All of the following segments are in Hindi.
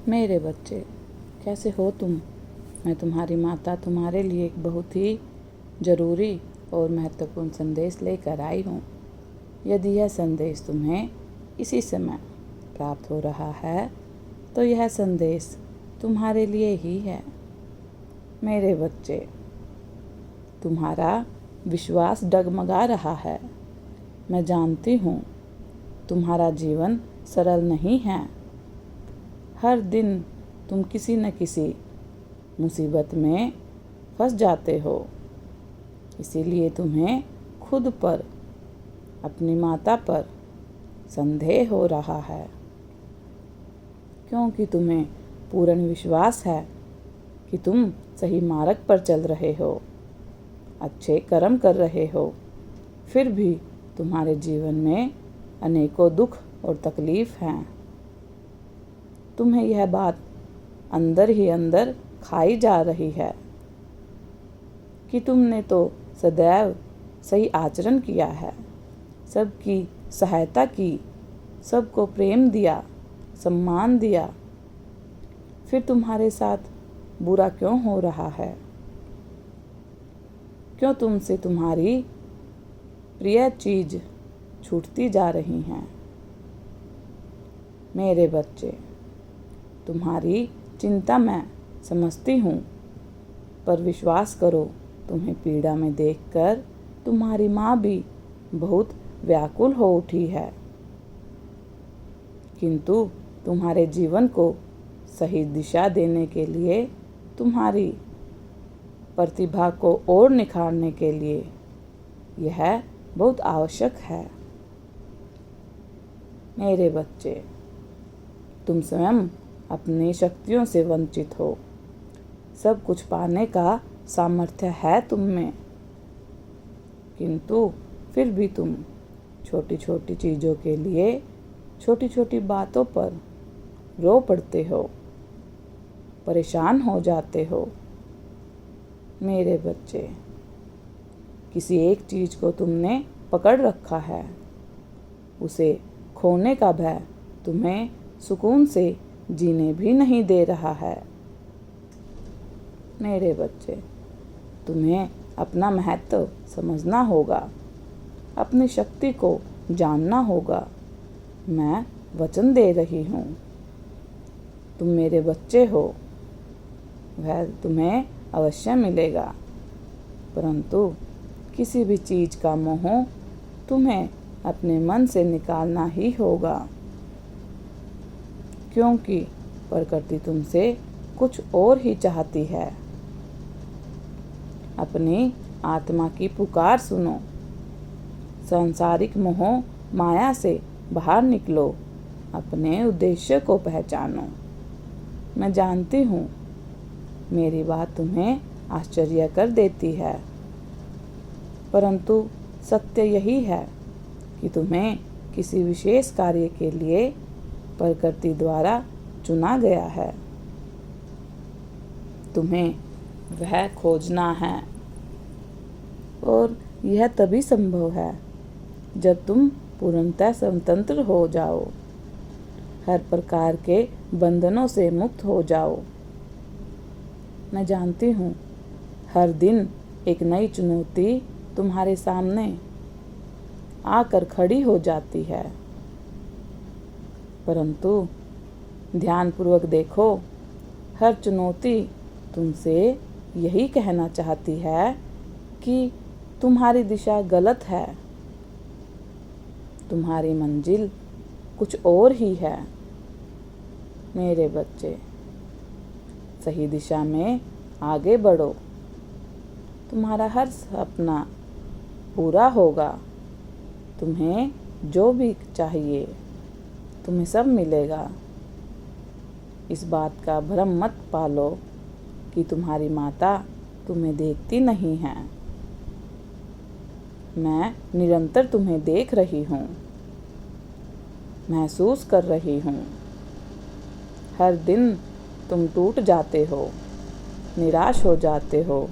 मेरे बच्चे, कैसे हो तुम? मैं तुम्हारी माता तुम्हारे लिए एक बहुत ही ज़रूरी और महत्वपूर्ण संदेश लेकर आई हूँ। यदि यह संदेश तुम्हें इसी समय प्राप्त हो रहा है तो यह संदेश तुम्हारे लिए ही है। मेरे बच्चे, तुम्हारा विश्वास डगमगा रहा है। मैं जानती हूँ तुम्हारा जीवन सरल नहीं है। हर दिन तुम किसी न किसी मुसीबत में फंस जाते हो। इसीलिए तुम्हें खुद पर, अपनी माता पर संदेह हो रहा है, क्योंकि तुम्हें पूर्ण विश्वास है कि तुम सही मार्ग पर चल रहे हो, अच्छे कर्म कर रहे हो। फिर भी तुम्हारे जीवन में अनेकों दुख और तकलीफ हैं। तुम्हें यह बात अंदर ही अंदर खाई जा रही है कि तुमने तो सदैव सही आचरण किया है, सबकी सहायता की, सबको प्रेम दिया, सम्मान दिया। फिर तुम्हारे साथ बुरा क्यों हो रहा है? क्यों तुमसे तुम्हारी प्रिय चीज छूटती जा रही हैं? मेरे बच्चे, तुम्हारी चिंता मैं समझती हूँ, पर विश्वास करो, तुम्हें पीड़ा में देखकर तुम्हारी माँ भी बहुत व्याकुल हो उठी है। किंतु तुम्हारे जीवन को सही दिशा देने के लिए, तुम्हारी प्रतिभा को और निखारने के लिए यह बहुत आवश्यक है। मेरे बच्चे, तुम स्वयं अपनी शक्तियों से वंचित हो। सब कुछ पाने का सामर्थ्य है तुम में, किंतु फिर भी तुम छोटी छोटी चीज़ों के लिए, छोटी छोटी बातों पर रो पड़ते हो, परेशान हो जाते हो। मेरे बच्चे, किसी एक चीज़ को तुमने पकड़ रखा है, उसे खोने का भय तुम्हें सुकून से जीने भी नहीं दे रहा है। मेरे बच्चे, तुम्हें अपना महत्व समझना होगा, अपनी शक्ति को जानना होगा। मैं वचन दे रही हूँ, तुम मेरे बच्चे हो, वह तुम्हें अवश्य मिलेगा। परंतु किसी भी चीज़ का मोह तुम्हें अपने मन से निकालना ही होगा, क्योंकि प्रकृति तुमसे कुछ और ही चाहती है। अपनी आत्मा की पुकार सुनो, सांसारिक मोह माया से बाहर निकलो, अपने उद्देश्य को पहचानो। मैं जानती हूँ मेरी बात तुम्हें आश्चर्य कर देती है, परंतु सत्य यही है कि तुम्हें किसी विशेष कार्य के लिए प्रकृति द्वारा चुना गया है। तुम्हें वह खोजना है, और यह तभी संभव है जब तुम पूर्णतः स्वतंत्र हो जाओ, हर प्रकार के बंधनों से मुक्त हो जाओ। मैं जानती हूँ हर दिन एक नई चुनौती तुम्हारे सामने आकर खड़ी हो जाती है, परंतु ध्यानपूर्वक देखो, हर चुनौती तुमसे यही कहना चाहती है कि तुम्हारी दिशा गलत है, तुम्हारी मंजिल कुछ और ही है। मेरे बच्चे, सही दिशा में आगे बढ़ो, तुम्हारा हर सपना पूरा होगा। तुम्हें जो भी चाहिए तुम्हें सब मिलेगा। इस बात का भ्रम मत पालो कि तुम्हारी माता तुम्हें देखती नहीं है। मैं निरंतर तुम्हें देख रही हूँ, महसूस कर रही हूँ। हर दिन तुम टूट जाते हो, निराश हो जाते हो,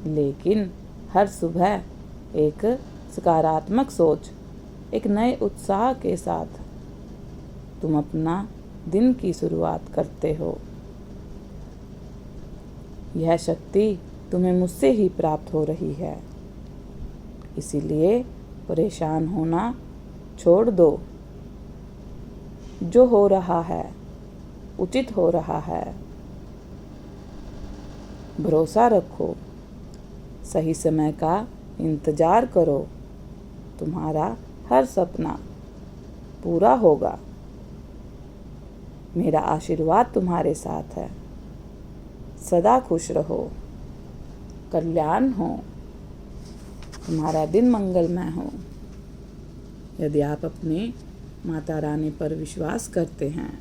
लेकिन हर सुबह एक सकारात्मक सोच, एक नए उत्साह के साथ तुम अपना दिन की शुरुआत करते हो। यह शक्ति तुम्हें मुझसे ही प्राप्त हो रही है, इसीलिए परेशान होना छोड़ दो। जो हो रहा है उचित हो रहा है। भरोसा रखो, सही समय का इंतजार करो। तुम्हारा हर सपना पूरा होगा। मेरा आशीर्वाद तुम्हारे साथ है। सदा खुश रहो, कल्याण हो, तुम्हारा दिन मंगलमय हो। यदि आप अपने माता रानी पर विश्वास करते हैं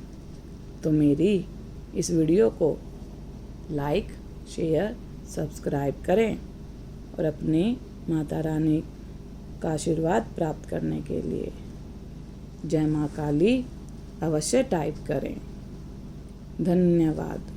तो मेरी इस वीडियो को लाइक, शेयर, सब्सक्राइब करें और अपनी माता रानी का आशीर्वाद प्राप्त करने के लिए जय माँ काली अवश्य टाइप करें। धन्यवाद।